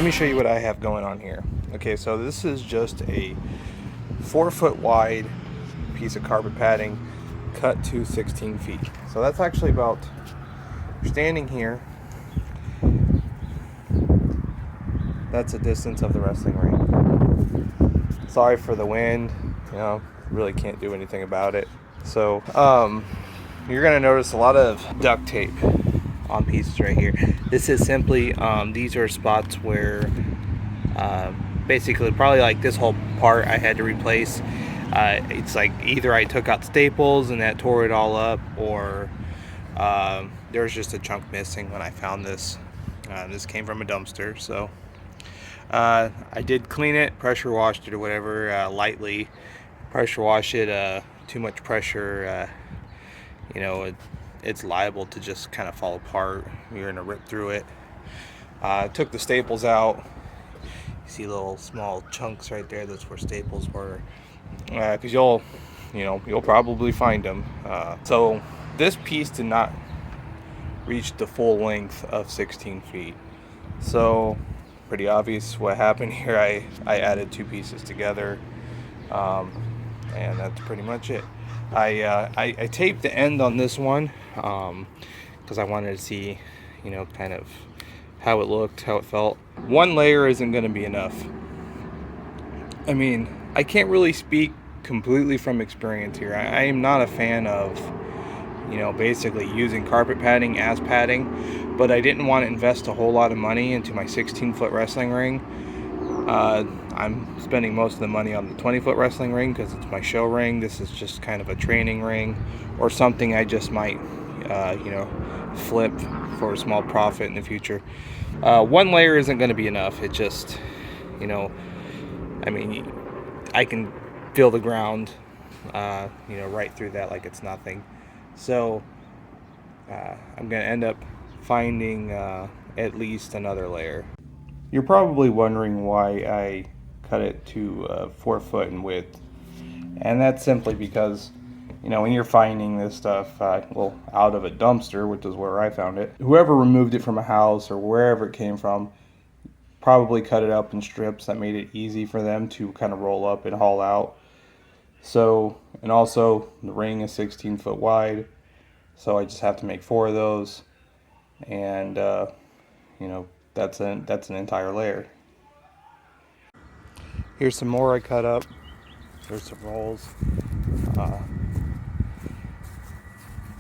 let me show you what I have going on here. Okay, so this is just a 4-foot wide piece of carpet padding cut to 16 feet. So that's actually about, standing here, that's a distance of the wrestling ring. Sorry for the wind, really can't do anything about it. So you're gonna notice a lot of duct tape on pieces right here. This is simply, these are spots where basically probably like this whole part I had to replace. It's like either I took out staples and that tore it all up, or there's just a chunk missing when I found this. This came from a dumpster, so I did clean it, pressure washed it or whatever, lightly. Pressure wash it, too much pressure, it's liable to just kind of fall apart. You're gonna rip through it. Took the staples out. You see little small chunks right there. That's where staples were. Because you'll probably find them. So this piece did not reach the full length of 16 feet. So pretty obvious what happened here. I added two pieces together, and that's pretty much it. I taped the end on this one because I wanted to see, kind of how it looked, how it felt. One layer isn't going to be enough. I mean, I can't really speak completely from experience here. I am not a fan of, basically using carpet padding as padding, but I didn't want to invest a whole lot of money into my 16-foot wrestling ring. I'm spending most of the money on the 20-foot wrestling ring because it's my show ring. This is just kind of a training ring or something I just might, flip for a small profit in the future. One layer isn't going to be enough. It just, I can feel the ground, right through that like it's nothing. So I'm going to end up finding at least another layer. You're probably wondering why I cut it to 4 foot in width, and that's simply because, when you're finding this stuff, out of a dumpster, which is where I found it, whoever removed it from a house or wherever it came from probably cut it up in strips that made it easy for them to kind of roll up and haul out. So, and also the ring is 16 foot wide, so I just have to make 4 of those, and that's an entire layer. Here's some more I cut up. There's some rolls.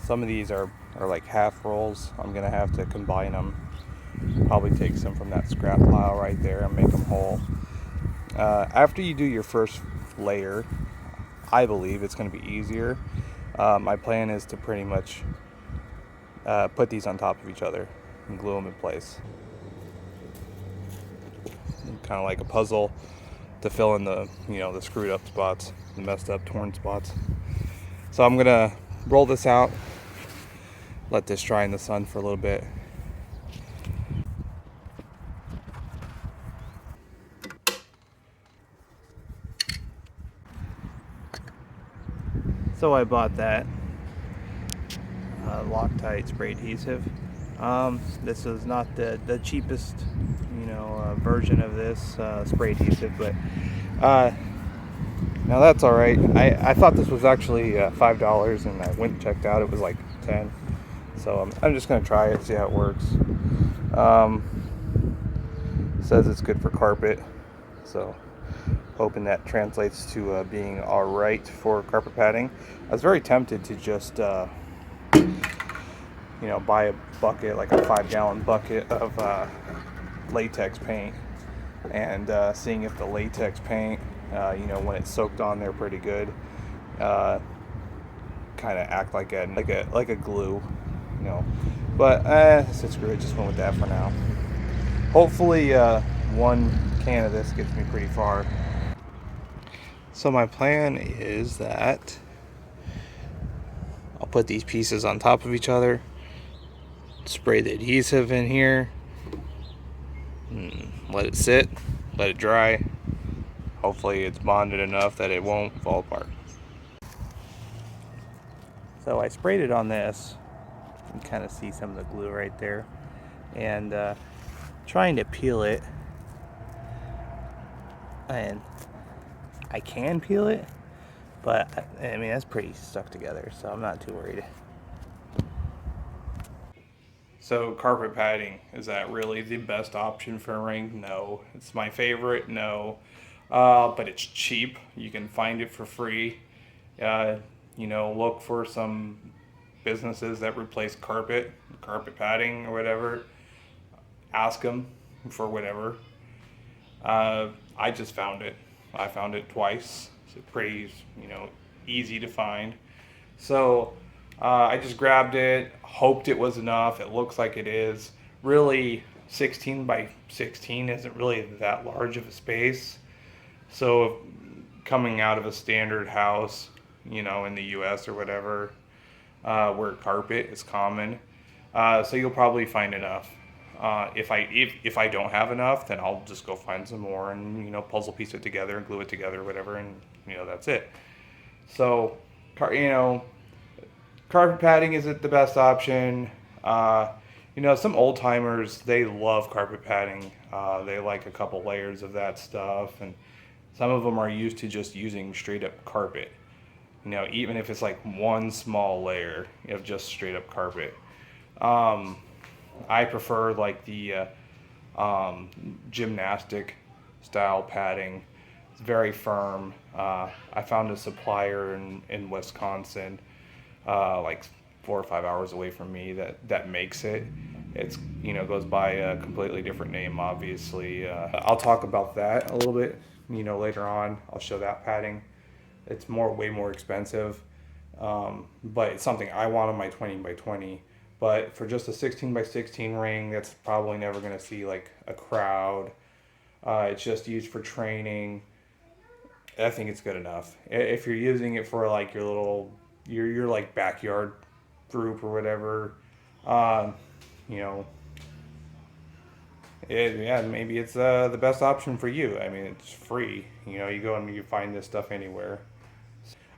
Some of these are like half rolls. I'm gonna have to combine them. Probably take some from that scrap pile right there and make them whole. After you do your first layer, I believe it's gonna be easier. My plan is to pretty much put these on top of each other and glue them in place. Kind of like a puzzle to fill in the, the screwed up spots, the messed up, torn spots. So I'm gonna roll this out, let this dry in the sun for a little bit. So I bought that Loctite spray adhesive. This is not the cheapest, version of this spray adhesive, but now that's all right. I thought this was actually $5, and I went and checked out. It was like 10. So I'm just gonna try it, see how it works. Says it's good for carpet, so hoping that translates to being all right for carpet padding. I was very tempted to just buy a bucket, like a 5-gallon bucket of latex paint, and seeing if the latex paint, when it's soaked on there pretty good, kind of act like a glue, But so screw it, just went with that for now. Hopefully, one can of this gets me pretty far. So my plan is that I'll put these pieces on top of each other, spray the adhesive in here, let it sit, let it dry. Hopefully it's bonded enough that it won't fall apart. So I sprayed it on this. You can kind of see some of the glue right there, and trying to peel it and I can peel it, but I mean, that's pretty stuck together, so I'm not too worried. So carpet padding, is that really the best option for a ring? No. It's my favorite? No. But it's cheap. You can find it for free. Uh, look for some businesses that replace carpet padding or whatever. Ask them for whatever. I just found it. I found it twice. It's pretty, easy to find. So I just grabbed it, hoped it was enough. It looks like it is. Really, 16 by 16 isn't really that large of a space. So coming out of a standard house, in the US or whatever, where carpet is common, so you'll probably find enough. If I don't have enough, then I'll just go find some more and puzzle piece it together and glue it together, or whatever, and that's it. So, carpet padding isn't the best option. Some old timers, they love carpet padding. They like a couple layers of that stuff, and some of them are used to just using straight up carpet. Even if it's like one small layer of just straight up carpet. I prefer like the gymnastic style padding. It's very firm. I found a supplier in Wisconsin, like 4 or 5 hours away from me, that makes it. It's goes by a completely different name, obviously. I'll talk about that a little bit later on. I'll show that padding. It's way more expensive, but it's something I want on my 20 by 20. But for just a 16 by 16 ring, that's probably never going to see like a crowd. It's just used for training. I think it's good enough. If you're using it for like your like backyard group or whatever, maybe it's the best option for you. I mean, it's free. You go and you find this stuff anywhere.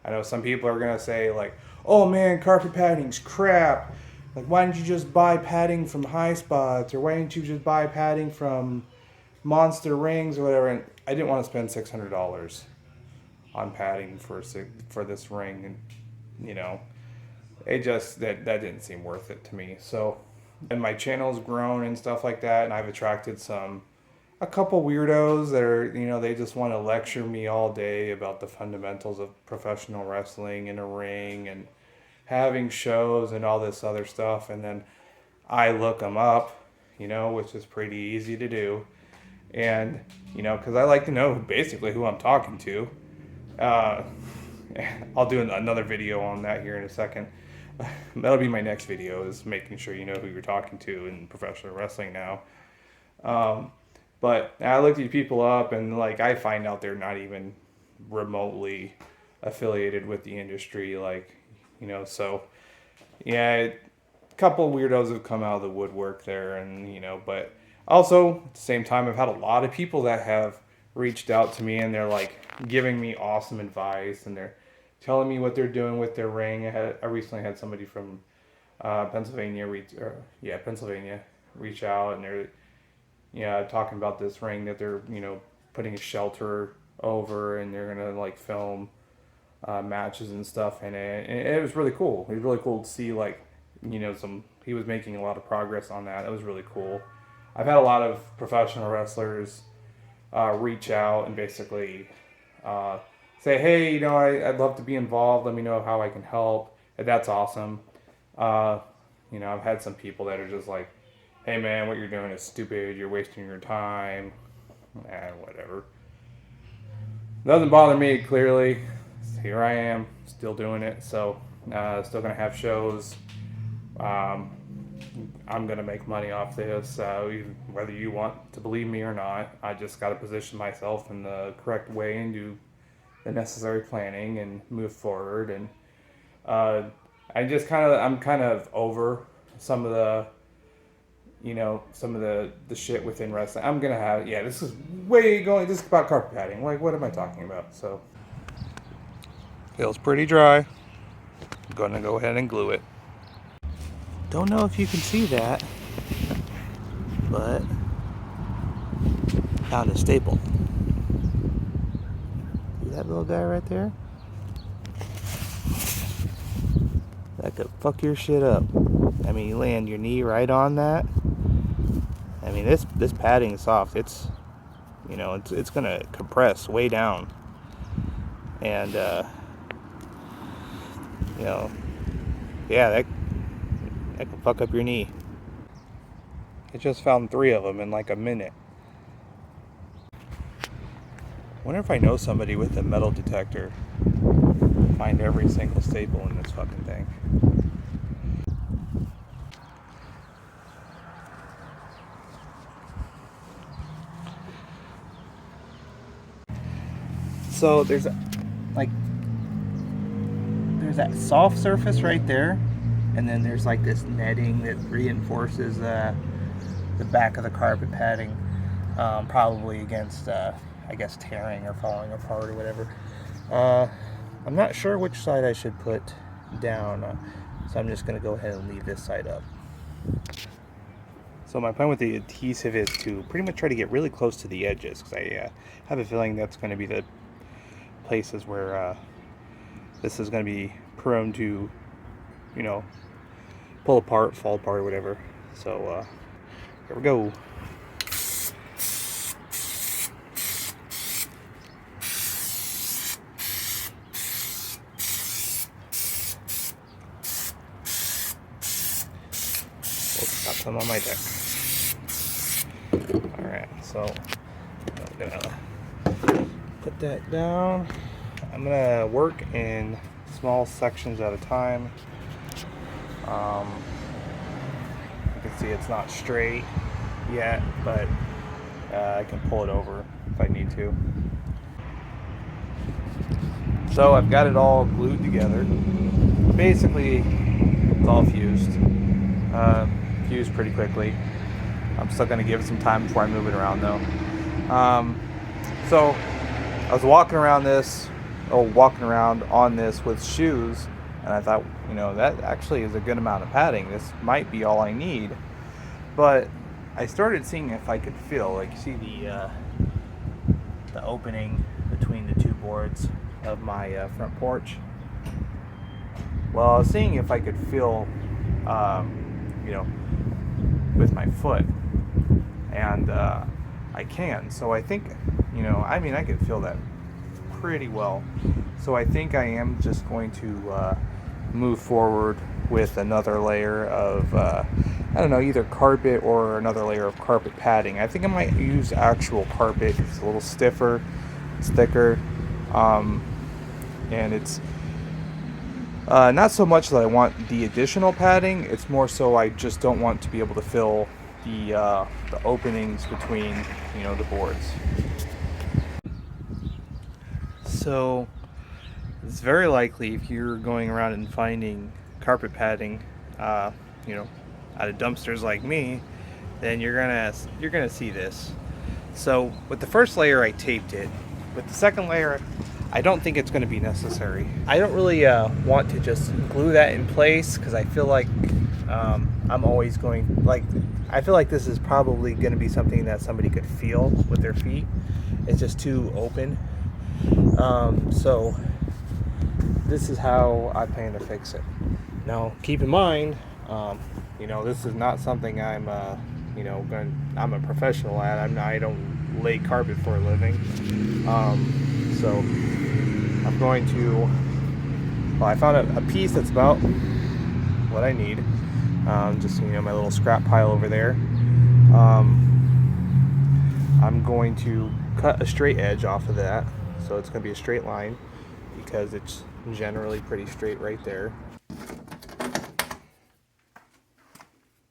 I know some people are gonna say like, "Oh man, carpet padding's crap. Like, why didn't you just buy padding from High Spots, or why didn't you just buy padding from Monster Rings or whatever?" And I didn't want to spend $600 on padding for this ring, and it just that didn't seem worth it to me. So, and my channel's grown and stuff like that, and I've attracted a couple weirdos that are, they just want to lecture me all day about the fundamentals of professional wrestling in a ring and having shows and all this other stuff. And then I look them up, which is pretty easy to do. And, because I like to know basically who I'm talking to. I'll do another video on that here in a second. That'll be my next video, is making sure you know who you're talking to in professional wrestling now. But I looked these people up, and like I find out they're not even remotely affiliated with the industry, so yeah, a couple weirdos have come out of the woodwork there, and but also at the same time, I've had a lot of people that have reached out to me, and they're like giving me awesome advice, and they're telling me what they're doing with their ring. I recently had somebody from Pennsylvania reach out, and they're talking about this ring that they're putting a shelter over, and they're gonna like film matches and stuff in it. And it was really cool. It was really cool to see he was making a lot of progress on that. That was really cool. I've had a lot of professional wrestlers reach out and basically say, "Hey, I'd love to be involved. Let me know how I can help." And that's awesome. I've had some people that are just like, "Hey man, what you're doing is stupid. You're wasting your time." Whatever. Doesn't bother me, clearly. Here I am, still doing it. So, still gonna have shows. I'm gonna make money off this, whether you want to believe me or not. I just gotta position myself in the correct way and do the necessary planning and move forward. And I'm kind of over some of the the shit within wrestling. I'm gonna have this is about carpet padding. Like, what am I talking about? So feels pretty dry. I'm gonna go ahead and glue it. Don't know if you can see that, but found a staple. that little guy right there? That could fuck your shit up. I mean, you land your knee right on that. I mean, this padding is soft. It's, you know, it's gonna compress way down, and you know, yeah, that could fuck up your knee. I just found 3 of them in like a minute. Wonder if I know somebody with a metal detector. Find every single staple in this fucking thing. So there's that soft surface right there, and then there's like this netting that reinforces the back of the carpet padding, probably against I guess tearing or falling apart or whatever. I'm not sure which side I should put down, so I'm just going to go ahead and leave this side up. So my plan with the adhesive is to pretty much try to get really close to the edges, because I have a feeling that's going to be the places where this is going to be prone to, you know, pull apart, fall apart, or whatever. So here we go. Got some on my deck. Alright, so I'm gonna put that down. I'm gonna work in small sections at a time. You can see it's not straight yet, but I can pull it over if I need to. So I've got it all glued together. Basically, it's all fused. Fused pretty quickly. I'm still going to give it some time before I move it around though. So I was walking around on this with shoes, and I thought, you know, that actually is a good amount of padding. This might be all I need. But I started seeing if I could feel, like, you see the opening between the 2 boards of my front porch. Well, I was seeing if I could feel, you know, with my foot, and I can. So I think, you know, I mean, I can feel that pretty well. So I think I am just going to move forward with another layer of I don't know, either carpet or another layer of carpet padding. I think I might use actual carpet. It's a little stiffer, it's thicker, and it's not so much that I want the additional padding. It's more so I just don't want to be able to fill the openings between, you know, the boards. So it's very likely, if you're going around and finding carpet padding, you know, out of dumpsters like me, then you're gonna see this. So with the first layer, I taped it. With the second layer, I don't think it's going to be necessary. I don't really want to just glue that in place, because I feel like I'm always going, like, I feel like this is probably going to be something that somebody could feel with their feet. It's just too open. So this is how I plan to fix it. Now, keep in mind, you know, this is not something I'm, you know, I'm a professional at. I don't lay carpet for a living. So I'm going to, well, I found a piece that's about what I need. Just, you know, my little scrap pile over there. I'm going to cut a straight edge off of that. So it's going to be a straight line, because it's generally pretty straight right there.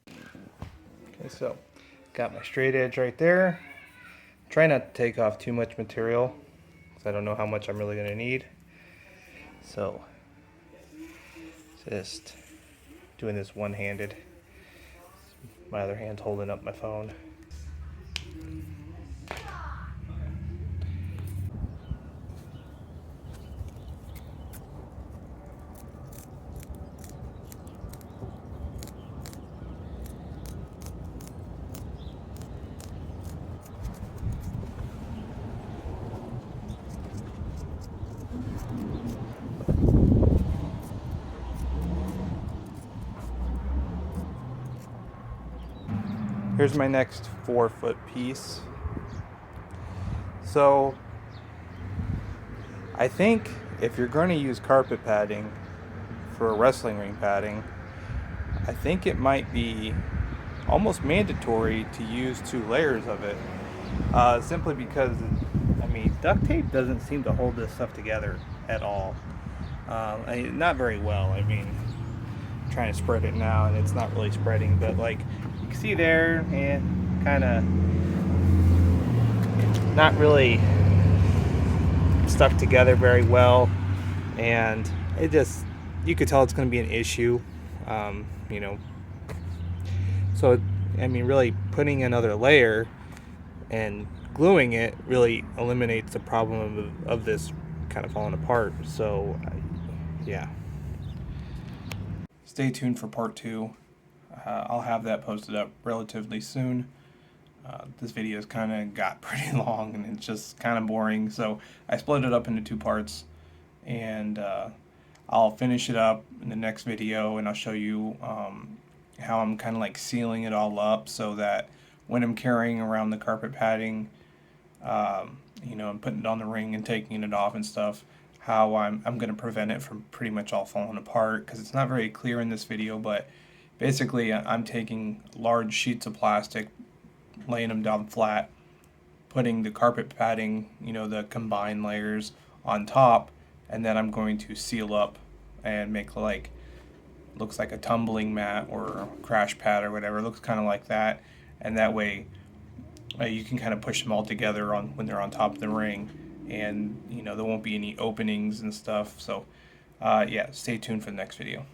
Okay, so got my straight edge right there. Try not to take off too much material, because I don't know how much I'm really going to need. So just doing this one-handed. My other hand's holding up my phone. Here's my next 4-foot piece. So I think if you're going to use carpet padding for a wrestling ring padding, I think it might be almost mandatory to use 2 layers of it. Simply because, I mean, duct tape doesn't seem to hold this stuff together at all. Not very well. I mean, I'm trying to spread it now and it's not really spreading, but like you can see there, and kind of not really stuck together very well, and it just, you could tell it's going to be an issue. You know, so I mean, really putting another layer and gluing it really eliminates the problem of this kind of falling apart. So yeah, stay tuned for part 2. I'll have that posted up relatively soon. This video's kind of got pretty long and it's just kind of boring, so I split it up into 2 parts, and I'll finish it up in the next video, and I'll show you how I'm kind of like sealing it all up so that when I'm carrying around the carpet padding, you know, and putting it on the ring and taking it off and stuff, how I'm going to prevent it from pretty much all falling apart, because it's not very clear in this video, but basically I'm taking large sheets of plastic, laying them down flat, putting the carpet padding, you know, the combined layers on top, and then I'm going to seal up and make like, looks like a tumbling mat or a crash pad or whatever. It looks kind of like that, and that way you can kind of push them all together on when they're on top of the ring, and you know, there won't be any openings and stuff. So yeah, stay tuned for the next video.